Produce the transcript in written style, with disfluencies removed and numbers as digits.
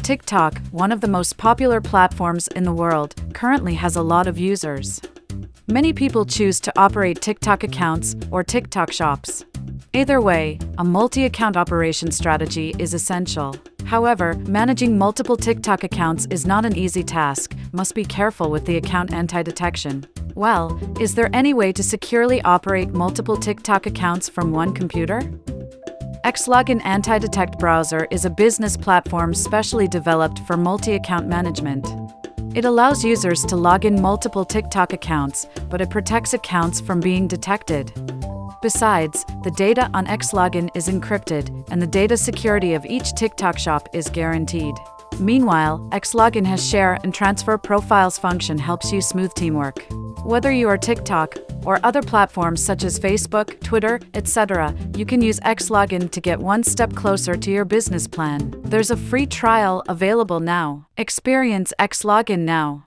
TikTok, one of the most popular platforms in the world, currently has a lot of users. Many people choose to operate TikTok accounts or TikTok shops. Either way, a multi-account operation strategy is essential. However, managing multiple TikTok accounts is not an easy task. Must be careful with the account anti-detection. Well, is there any way to securely operate multiple TikTok accounts from one computer? XLogin Antidetect browser is a business platform specially developed for multi-account management. It allows users to log in multiple TikTok accounts, but it protects accounts from being detected. Besides, the data on XLogin is encrypted, and the data security of each TikTok shop is guaranteed. Meanwhile, XLogin has share and transfer profiles function helps you smooth teamwork. Whether you are TikTok or other platforms such as Facebook, Twitter, etc., you can use XLogin to get one step closer to your business plan. There's a free trial available now. Experience XLogin now.